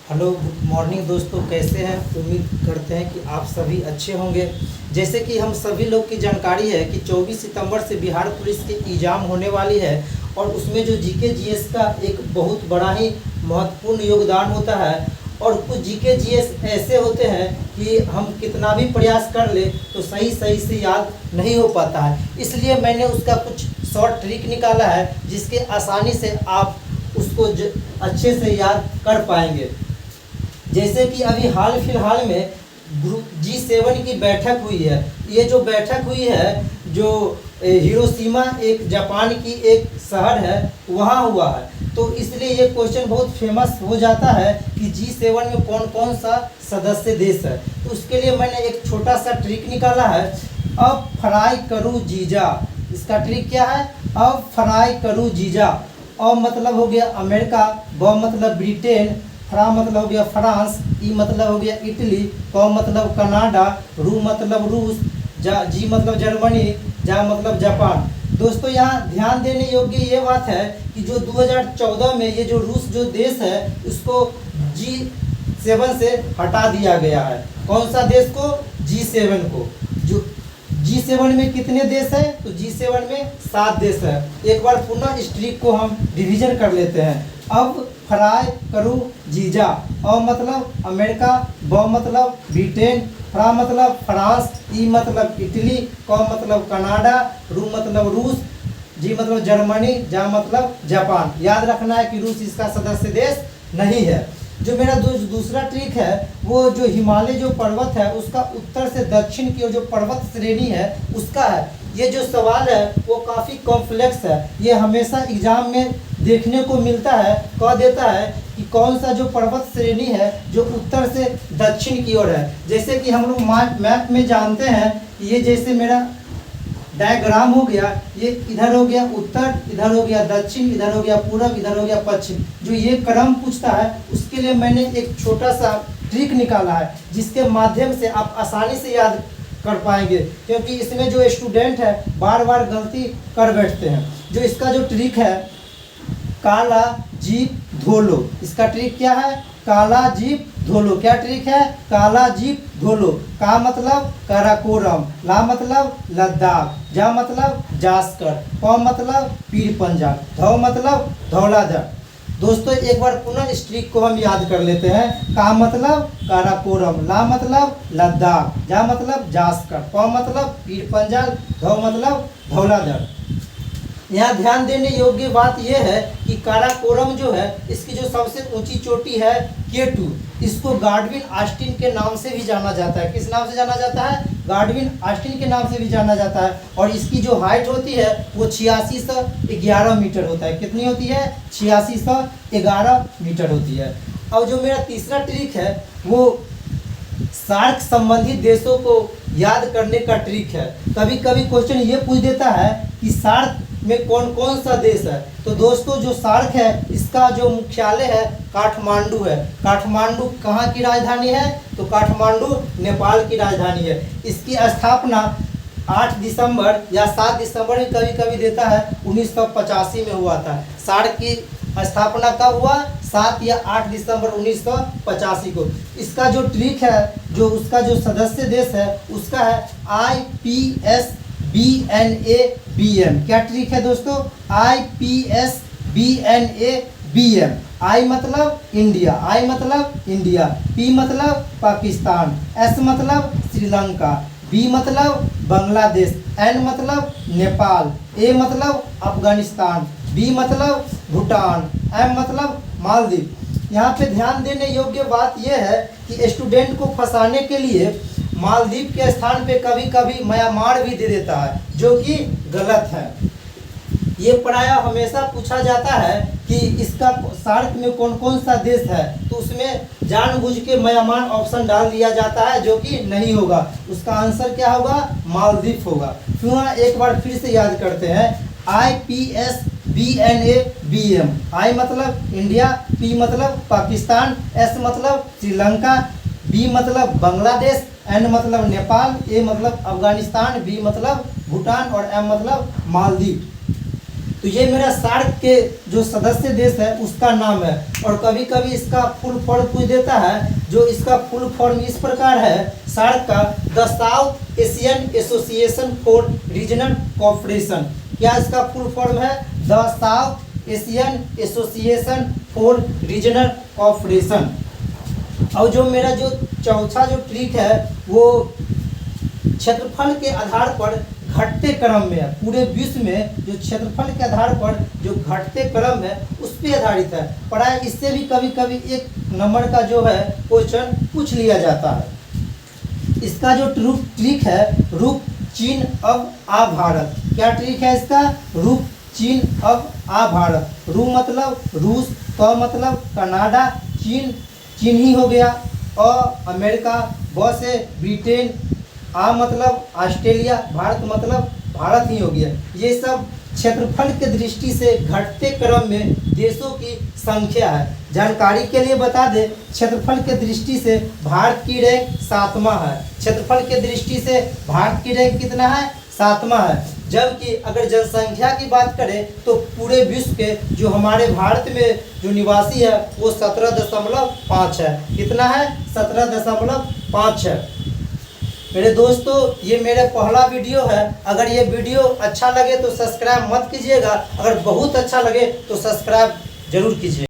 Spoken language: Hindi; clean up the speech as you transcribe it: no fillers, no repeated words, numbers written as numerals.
हेलो गुड मॉर्निंग दोस्तों, कैसे हैं। उम्मीद करते हैं कि आप सभी अच्छे होंगे। जैसे कि हम सभी लोग की जानकारी है कि 24 सितंबर से बिहार पुलिस की एग्ज़ाम होने वाली है और उसमें जो जीके जीएस का एक बहुत बड़ा ही महत्वपूर्ण योगदान होता है। और कुछ जीके जीएस ऐसे होते हैं कि हम कितना भी प्रयास कर ले तो सही सही से याद नहीं हो पाता है। इसलिए मैंने उसका कुछ शॉर्ट ट्रिक निकाला है जिसके आसानी से आप उसको अच्छे से याद कर पाएंगे। जैसे कि अभी हाल फिलहाल में ग्रुप G7 की बैठक हुई है। ये जो बैठक हुई है जो हिरोशिमा एक जापान की एक शहर है वहाँ हुआ है, तो इसलिए ये क्वेश्चन बहुत फेमस हो जाता है कि G7 में कौन कौन सा सदस्य देश है। तो उसके लिए मैंने एक छोटा सा ट्रिक निकाला है, अब फ्राई करूँ जीजा। इसका ट्रिक क्या है, अब फ्राई करूँ जीजा। अब मतलब हो गया अमेरिका, ब मतलब ब्रिटेन, फ्रा मतलब हो गया फ्रांस, ई मतलब हो गया इटली, क मतलब कनाडा, रू मतलब रूस, जी मतलब जर्मनी, जा मतलब जापान। दोस्तों यहाँ ध्यान देने योग्य ये बात है कि जो 2014 में ये जो रूस जो देश है उसको G7 से हटा दिया गया है। कौन सा देश को, G7 को। जो G7 में कितने देश हैं, तो G7 में 7 देश है। एक बार पुनः इस ट्रिक को हम रिवीजन कर लेते हैं। अब फ्राई करूँ जीजा। अ मतलब अमेरिका, ब मतलब ब्रिटेन, फ्रा मतलब फ्रांस, ई मतलब इटली, क मतलब कनाडा, रू मतलब रूस, जी मतलब जर्मनी, जा मतलब जापान। याद रखना है कि रूस इसका सदस्य देश नहीं है। जो मेरा दूसरा ट्रिक है वो जो हिमालय जो पर्वत है उसका उत्तर से दक्षिण की ओर जो पर्वत श्रेणी है उसका है। ये जो सवाल है वो काफ़ी कॉम्प्लेक्स है, ये हमेशा एग्जाम में देखने को मिलता है। कह देता है कि कौन सा जो पर्वत श्रेणी है जो उत्तर से दक्षिण की ओर है। जैसे कि हम लोग मैप में जानते हैं कि ये जैसे मेरा डायग्राम हो गया, ये इधर हो गया उत्तर, इधर हो गया दक्षिण, इधर हो गया पूरब, इधर हो गया पश्चिम। जो ये क्रम पूछता है उसके लिए मैंने एक छोटा सा ट्रिक निकाला है जिसके माध्यम से आप आसानी से याद कर पाएंगे, क्योंकि इसमें जो स्टूडेंट है बार बार गलती कर बैठते हैं। जो इसका जो ट्रिक है, काला जीप धो लो। इसका ट्रिक क्या है, काला जीप धो लो। क्या ट्रिक है, काला जीप धो लो। का मतलब काराकोरम, ला मतलब लद्दाख, जा मतलब जास्कर, प मतलब पीर पंजाब, धौ मतलब धौलाधर। दोस्तों एक बार पुनः इस ट्रिक को हम याद कर लेते हैं। का मतलब काराकोरम, ला मतलब लद्दाख, जा मतलब जास्कर, प मतलब पीर पंजाब, धौ मतलब धौलाधर। यहाँ ध्यान देने योग्य बात यह है कि काराकोरम जो है इसकी जो सबसे ऊंची चोटी है K2, इसको गाडविन ऑस्टिन के नाम से भी जाना जाता है। किस नाम से जाना जाता है, गाडविन ऑस्टिन के नाम से भी जाना जाता है। और इसकी जो हाइट होती है वो 8611 मीटर होता है। कितनी होती है, 8611 मीटर होती है। और जो मेरा तीसरा ट्रिक है वो सार्क संबंधित देशों को याद करने का ट्रिक है। कभी कभी क्वेश्चन ये पूछ देता है कि सार्क में कौन कौन सा देश है। तो दोस्तों जो सार्क है इसका जो मुख्यालय है काठमांडू है। काठमांडू कहाँ की राजधानी है, तो काठमांडू नेपाल की राजधानी है। इसकी स्थापना 8 दिसंबर या 7 दिसंबर में कभी कभी देता है 1985 में हुआ था। सार्क की स्थापना कब हुआ, 7 या 8 दिसंबर 1985 को। इसका जो ट्रिक है, जो उसका जो सदस्य देश है उसका है IPSBNABM। क्या ट्रिक है दोस्तों, IPSBNABM। आई मतलब इंडिया, आई मतलब इंडिया, P मतलब पाकिस्तान, S मतलब श्रीलंका, B मतलब बांग्लादेश, N मतलब नेपाल, A मतलब अफगानिस्तान, B मतलब भूटान, M मतलब मालदीव। यहाँ पे ध्यान देने योग्य बात यह है कि स्टूडेंट को फंसाने के लिए मालदीव के स्थान पे कभी कभी म्यांमार भी दे देता है, जो कि गलत है। ये प्रायः हमेशा पूछा जाता है कि इसका सार्क में कौन कौन सा देश है, तो उसमें जानबूझ के म्यांमार ऑप्शन डाल दिया जाता है, जो कि नहीं होगा। उसका आंसर क्या होगा, मालदीव होगा। फिर एक बार फिर से याद करते हैं, IPSBNABM। आई मतलब इंडिया, P मतलब पाकिस्तान, S मतलब श्रीलंका, B मतलब बांग्लादेश, N मतलब नेपाल, A मतलब अफगानिस्तान, B मतलब भूटान और M मतलब मालदीव। तो ये मेरा सार्क के जो सदस्य देश है उसका नाम है। और कभी कभी इसका फुल फॉर्म पूछ देता है, जो इसका फुल फॉर्म इस प्रकार है सार्क का, the south Asian association for regional cooperation. क्या इसका फुल फॉर्म है? The south Asian association for regional cooperation. और जो मेरा जो चौथा जो ट्रिक है वो क्षेत्रफल के आधार पर घटते क्रम में है। पूरे विश्व में जो क्षेत्रफल के आधार पर जो घटते क्रम है उस पर आधारित है। प्राय इससे भी कभी कभी एक नंबर का जो है क्वेश्चन पूछ लिया जाता है। इसका जो ट्रिक है, रुक चीन अब आ भारत। क्या ट्रिक है इसका? रुक चीन अब आ भारत। रू मतलब रूस, क मतलब कनाडा, चीन चीन ही हो गया, अमेरिका, ब से ब्रिटेन, आ मतलब ऑस्ट्रेलिया, भारत मतलब भारत ही हो गया। ये सब क्षेत्रफल के दृष्टि से घटते क्रम में देशों की संख्या है। जानकारी के लिए बता दें, क्षेत्रफल के दृष्टि से भारत की रैंक 7वां है। क्षेत्रफल के दृष्टि से भारत की रैंक कितना है? 7वां है। जबकि अगर जनसंख्या की बात करें तो पूरे विश्व के जो हमारे भारत में जो निवासी है वो 17.5 है। कितना है? 17.5 है। मेरे दोस्तों, ये मेरा पहला वीडियो है। अगर ये वीडियो अच्छा लगे तो सब्सक्राइब मत कीजिएगा, अगर बहुत अच्छा लगे तो सब्सक्राइब जरूर कीजिए।